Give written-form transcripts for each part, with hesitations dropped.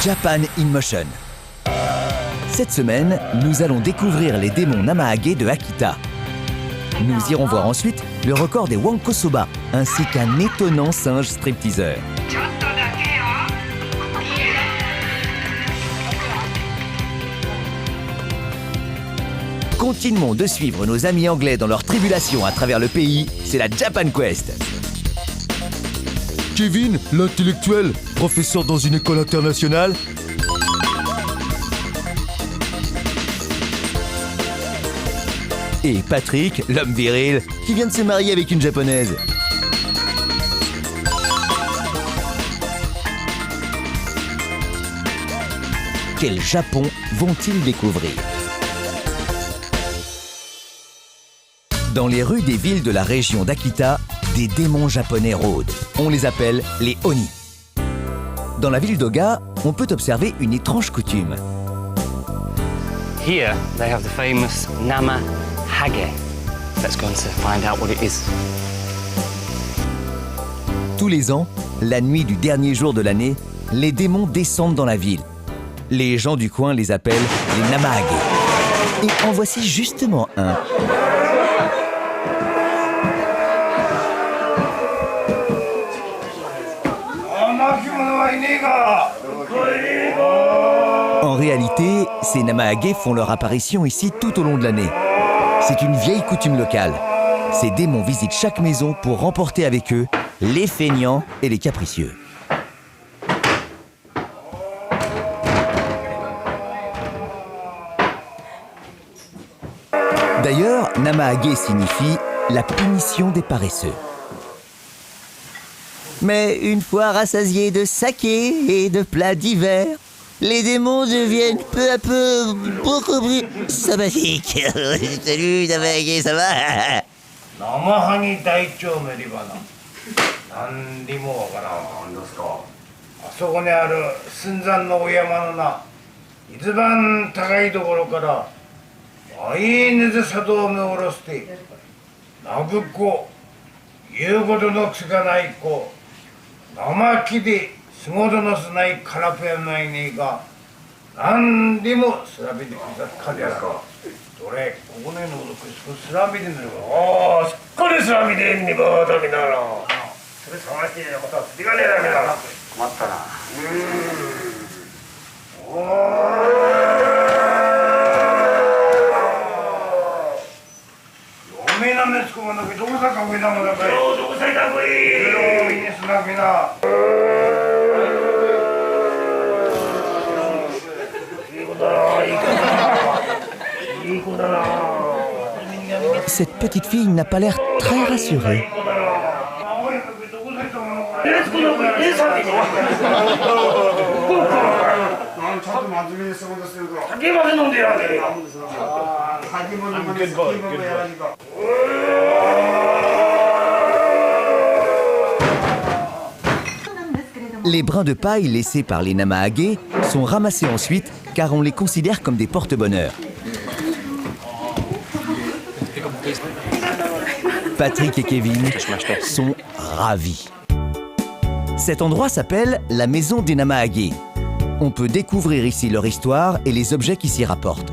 Japan in Motion. Cette semaine, nous allons découvrir les démons Namahage de Akita. Nous irons voir ensuite le record des Wankosoba, ainsi qu'un étonnant singe stripteaseur. Continuons de suivre nos amis anglais dans leur tribulation à travers le pays, c'est la Japan Quest. Kevin, l'intellectuel, professeur dans une école internationale. Et Patrick, l'homme viril, qui vient de se marier avec une japonaise. Quel Japon vont-ils découvrir? Dans les rues des villes de la région d'Akita, des démons japonais rôdent. On les appelle les Oni. Dans la ville d'Oga, on peut observer une étrange coutume. Here, they have the famous Namahage. Let's go and find out what it is. Tous les ans, la nuit du dernier jour de l'année, les démons descendent dans la ville. Les gens du coin les appellent les Namahage. Et en voici justement un. En réalité, ces Namahage font leur apparition ici tout au long de l'année. C'est une vieille coutume locale. Ces démons visitent chaque maison pour remporter avec eux les feignants et les capricieux. D'ailleurs, Namahage signifie la punition des paresseux. Mais une fois rassasiés de saké et de plats divers, les démons deviennent peu à peu beaucoup plus sympathiques. Salut Namahage, ça va? Namahage Daicho Meribana. Nandi mo wakara. Nan desu ka? あそこにある寸山のお山のな、一番高いところから相根津里を見下ろして泣く子、言うことのつかない子、生木で仕事のしない空ペンないねえが何でも調べてくださってやらか。どれ、ここねのこと調べてんだよ。ああ、しっかり調べてんねばダメだな。それ探してることは釣りがねえだけだ。困ったな。嫁なんですこの時どこさか上だもんだから。どこさいたこい。みんなすなみな。Cette petite fille n'a pas l'air très rassurée. Les brins de paille laissés par les Namahage sont ramassés ensuite car on les considère comme des porte-bonheur. Patrick et Kevin sont ravis. Cet endroit s'appelle la maison des Namahage. On peut découvrir ici leur histoire et les objets qui s'y rapportent.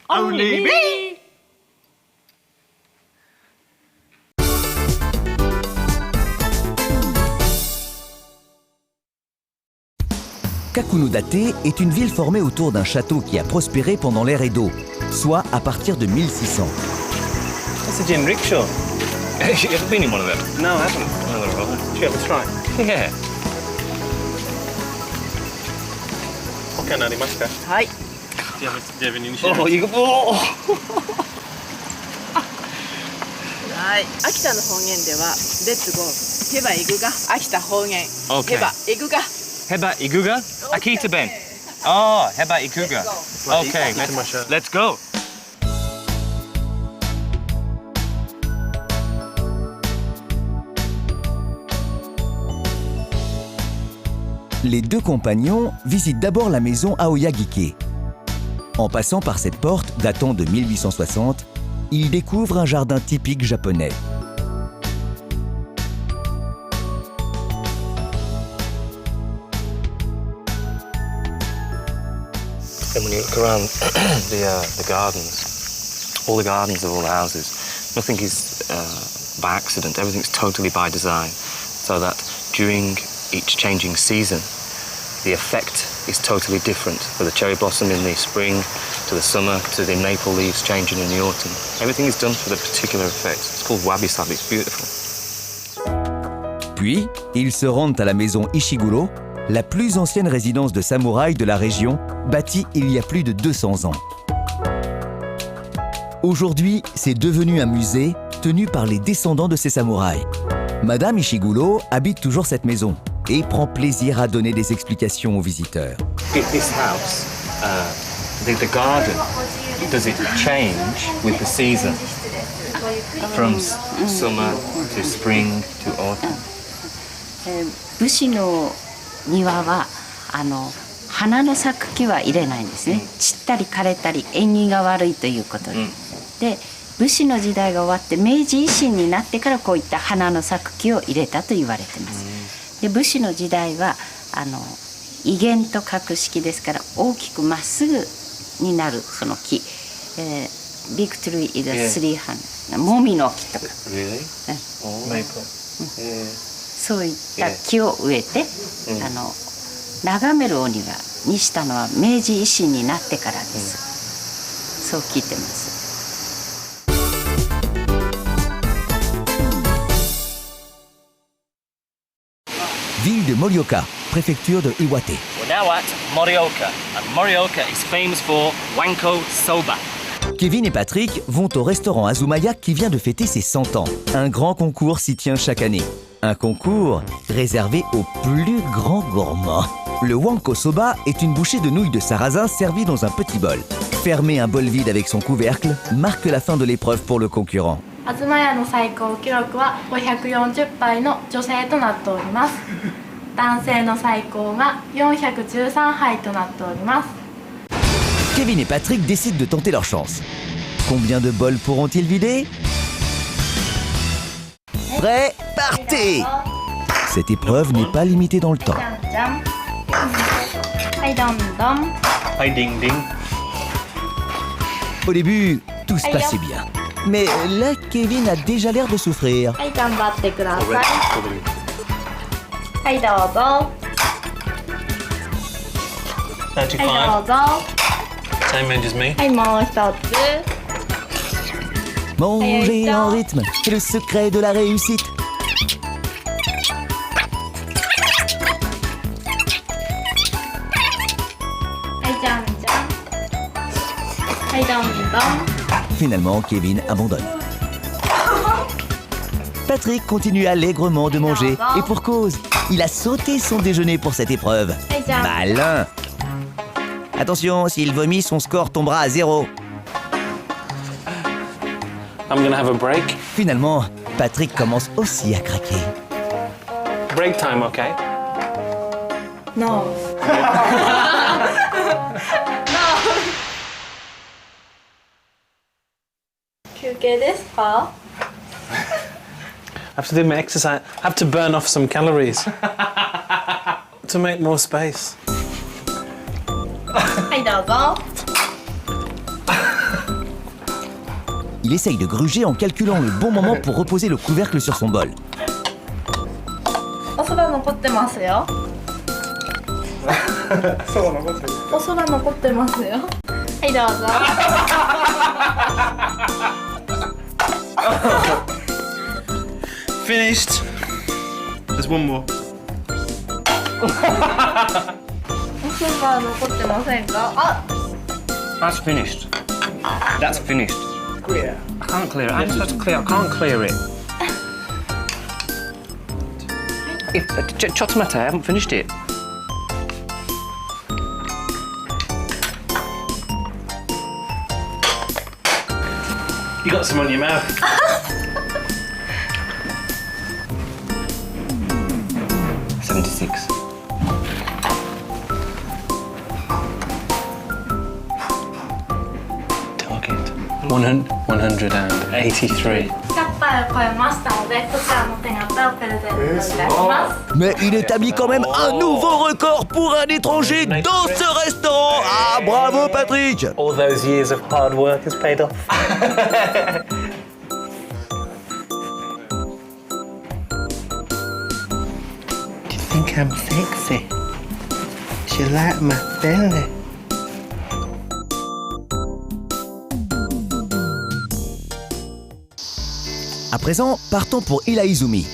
Only me! Kakunodate est une ville formée autour d'un château qui a prospéré pendant l'ère Edo, soit à partir de 1600. That's a gin rickshaw. You ever been in one of them? No, I haven't. Should you ever try? Yeah. Okay, narimasu ka? Hi. Do you have any initiative? Oh,はい。秋田の方言では、レッツゴー。ヘバイグが秋田方言。Okay. ヘバイグが。 Heba Iguga? Akita Ben. Oh, Heba Iguga. Okay, let's go. Les deux compagnons visitent d'abord la maison Aoyagike. En passant par cette porte datant de 1860, ils découvrent un jardin typique japonais. And when you look around the gardens, all the gardens of all the houses, nothing is by accident. Everything's totally by design, so that during each changing season, the effect is totally different. For the cherry blossom in the spring, to the summer, to the maple leaves changing in the autumn. Everything is done for the particular effect. It's called wabi-sabi. It's beautiful. Puis, ils se rendent à la maison Ishiguro, la plus ancienne résidence de samouraïs de la région, bâtie il y a plus de 200 ans. Aujourd'hui, c'est devenu un musée tenu par les descendants de ces samouraïs. Madame Ishiguro habite toujours cette maison et prend plaisir à donner des explications aux visiteurs. This house, the garden, does it change with the season? From summer to spring to autumn? 武士の庭は花の咲く木は入れないんですね。散ったり枯れたり縁起が悪いということで。で武士の時代が終わって明治維新になってからこういった花の咲く木を入れたと言われてます。で武士の時代は威厳と格式ですから大きくまっすぐになるその木。ビクトリー・イザ・スリーハンもみの木とか。Really? Maple. そういった木を植えて、眺めるお庭にしたのは明治維新になってからです。そう聞いてます。Ville de Morioka, préfecture de Iwate. We're now at Morioka, and Morioka is famous for wanko soba. Kevin et Patrick vont au restaurant Azumaya qui vient de fêter ses 100 ans. Un grand concours s'y tient chaque année. Un concours réservé aux plus grands gourmands. Le wanko soba est une bouchée de nouilles de sarrasin servie dans un petit bol. Fermer un bol vide avec son couvercle marque la fin de l'épreuve pour le concurrent. 東屋の最高記録は540杯の女性となっております。男性の最高が413杯となっております。 Kevin et Patrick décident de tenter leur chance. Combien de bols pourront-ils vider? Prêt, partez! Cette épreuve n'est pas limitée dans le temps. じゃん。はいどんどん。 Hi ding ding. Au début, tout se passait bien. Mais là, Kevin a déjà l'air de souffrir. はい頑張ってください。はいどうぞ。 35. はいどうぞ。 Same age as me. はいもう一つ。 Manger en rythme est le secret de la réussite. はいじゃんじゃん。はいどんどん。 Finalement, Kevin abandonne. Patrick continue allègrement de manger. Et pour cause, il a sauté son déjeuner pour cette épreuve. Malin! Attention, s'il vomit, son score tombera à 0. I'm gonna have a break. Finalement, Patrick commence aussi à craquer. Break time, okay? No. I have to do my exercise. I have to burn off some calories to make more space. はいどうぞ。 Il essaye de gruger en calculant le bon moment pour reposer le couvercle sur son bol. おそば残ってますよ。おそば残ってますよ。はいどうぞ。 Finished. There's one more. おそば残ってませんか？あ、 That's finished. That's finished. Clear. I can't clear it. I'm supposed to clear. I can't clear it. Chotomate, I haven't finished it. You got some on your mouth. 183. 100杯を超えましたので、こちらの手形をプレゼントいたします。 Mais il établit quand même un nouveau record pour un étranger dans ce restaurant. Ah, bravo Patrick! All those years of hard work has paid off. Do you think I'm sexy? Do you like my belly? À présent, partons pour Ilaizumi.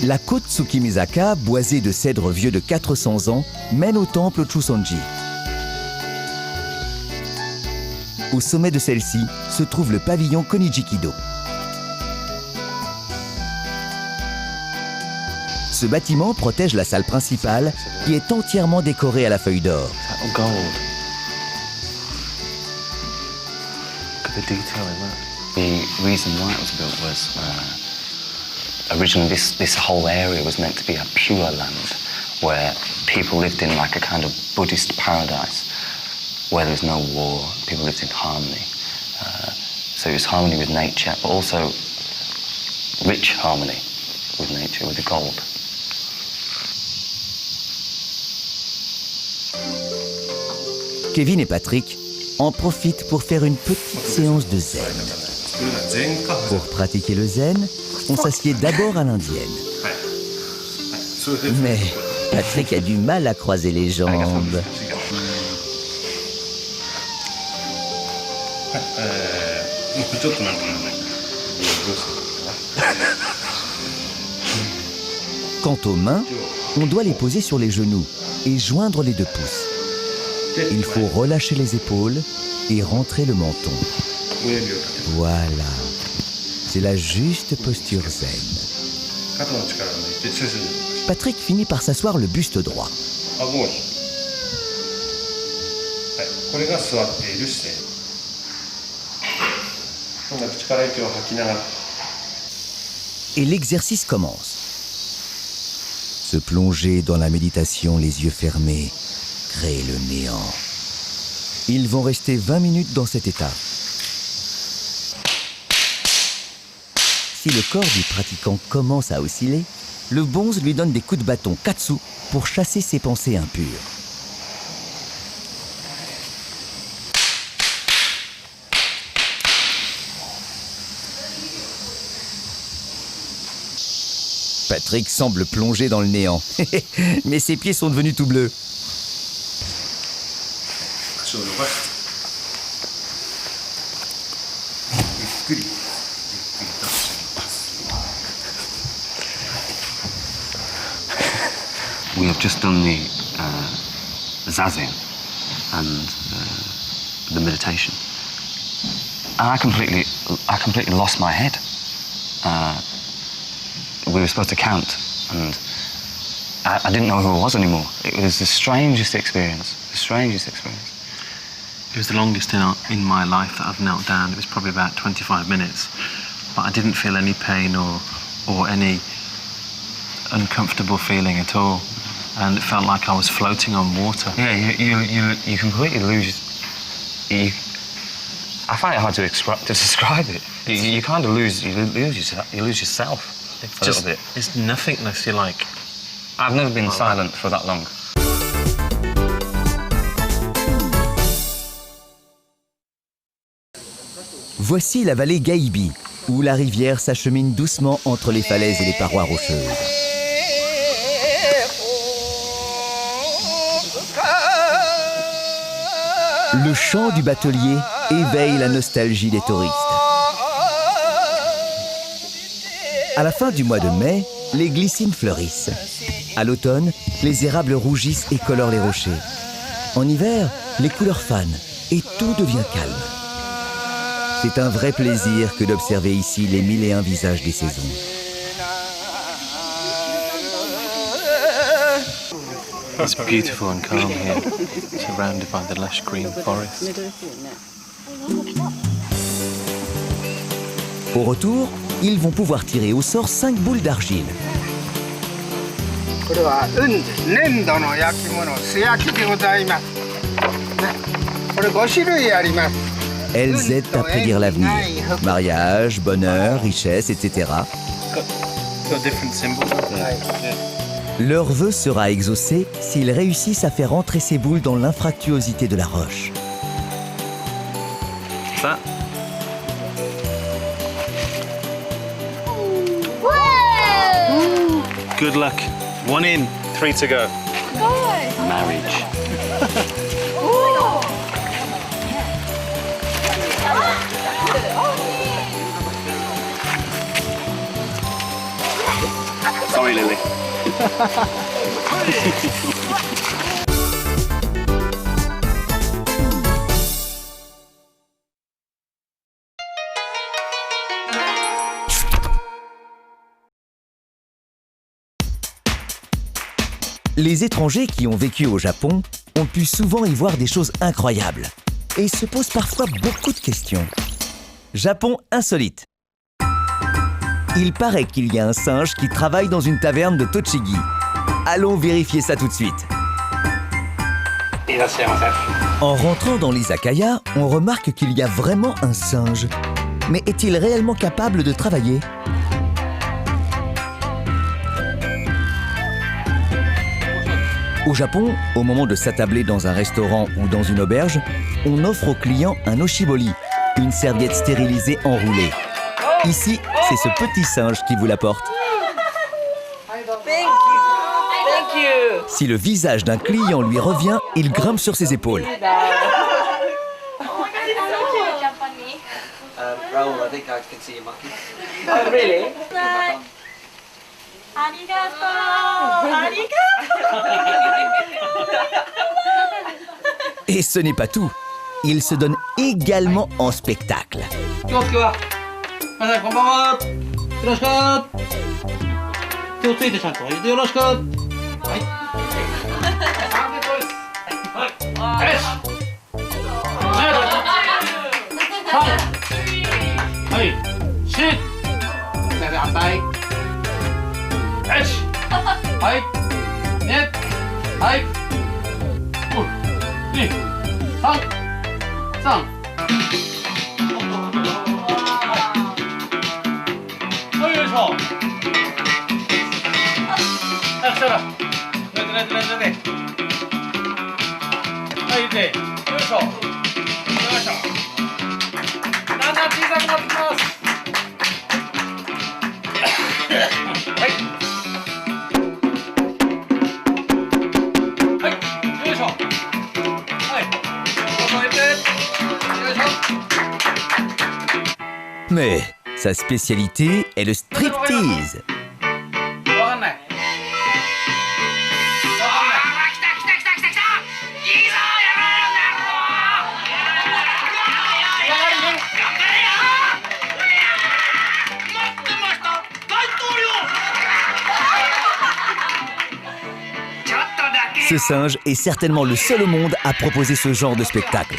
La côte Tsukimizaka, boisée de cèdres vieux de 400 ans, mène au temple Chusonji. Au sommet de celle-ci se trouve le pavillon Konijikido. Ce bâtiment protège la salle principale qui est entièrement décorée à la feuille d'or. Oh, gold. Look at the detail in that. The reason why it was built was originally this whole area was meant to be a pure land where people lived in like a kind of Buddhist paradise where there was no war, people lived in harmony. So it was harmony with nature, but also rich harmony with nature, with the gold. Kevin et Patrick en profitent pour faire une petite séance de zen. Pour pratiquer le zen, on s'assied d'abord à l'indienne. Mais Patrick a du mal à croiser les jambes. Quant aux mains, on doit les poser sur les genoux et joindre les deux pouces. Il faut relâcher les épaules et rentrer le menton. Voilà. C'est la juste posture zen. Patrick finit par s'asseoir le buste droit. Et l'exercice commence. Se plonger dans la méditation les yeux fermés, créer le néant. Ils vont rester 20 minutes dans cet état. Si le corps du pratiquant commence à osciller, le bonze lui donne des coups de bâton katsu pour chasser ses pensées impures. Patrick semble plonger dans le néant, mais ses pieds sont devenus tout bleus. We have just done the zazen and the meditation, and I completely lost my head. We were supposed to count, and I didn't know who I was anymore. It was the strangest experience. The strangest experience. It was the longest in my life that I've knelt down. It was probably about 25 minutes, but I didn't feel any pain or any uncomfortable feeling at all, and it felt like I was floating on water. Yeah, you completely lose. I find it hard to describe it. You kind of lose yourself. It's a just, little bit. It's nothingness, you're like. I've never been silent for that long. Voici la vallée Gaibi, où la rivière s'achemine doucement entre les falaises et les parois rocheuses. Le chant du batelier éveille la nostalgie des touristes. À la fin du mois de mai, les glycines fleurissent. À l'automne, les érables rougissent et colorent les rochers. En hiver, les couleurs fanent et tout devient calme. C'est un vrai plaisir que d'observer ici les 1001 visages des saisons. It's beautiful and calm here, surrounded by the lush green forest. Au retour, ils vont pouvoir tirer au sort 5 boules d'argile. これは粘土の焼き物素焼きでございます。これ5種類あります。Elles aident à prédire l'avenir. Mariage, bonheur, richesse, etc. Got different symbols. Leur vœu sera exaucé s'ils réussissent à faire entrer ces boules dans l'infractuosité de la roche. That. Good luck. 1 in, 3 to go. Marriage. Sorry, Lily. Les étrangers qui ont vécu au Japon ont pu souvent y voir des choses incroyables et se posent parfois beaucoup de questions. Japon insolite. Il paraît qu'il y a un singe qui travaille dans une taverne de Tochigi. Allons vérifier ça tout de suite. En rentrant dans l'izakaya, on remarque qu'il y a vraiment un singe. Mais est-il réellement capable de travailler ? Au Japon, au moment de s'attabler dans un restaurant ou dans une auberge, on offre aux clients un oshibori, une serviette stérilisée enroulée. Ici, c'est ce petit singe qui vous l'apporte. Si le visage d'un client lui revient, il grimpe sur ses épaules. Raoul, I think I can see your monkey. Oh, really? Et ce n'est pas tout. Il se donne également en spectacle. Mais sa spécialité est le striptease. Ce singe est certainement le seul au monde à proposer ce genre de spectacle.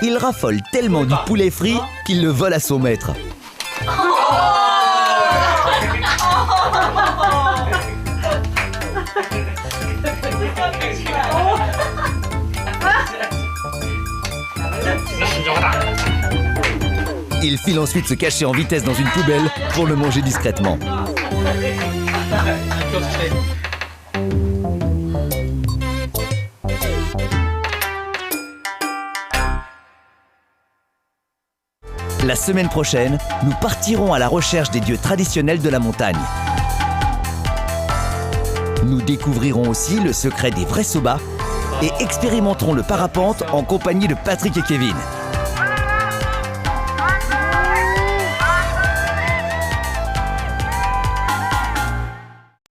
Il raffole tellement du poulet frit qu'il le vole à son maître. Il file ensuite se cacher en vitesse dans une poubelle pour le manger discrètement. La semaine prochaine, nous partirons à la recherche des dieux traditionnels de la montagne. Nous découvrirons aussi le secret des vrais soba et expérimenterons le parapente en compagnie de Patrick et Kevin.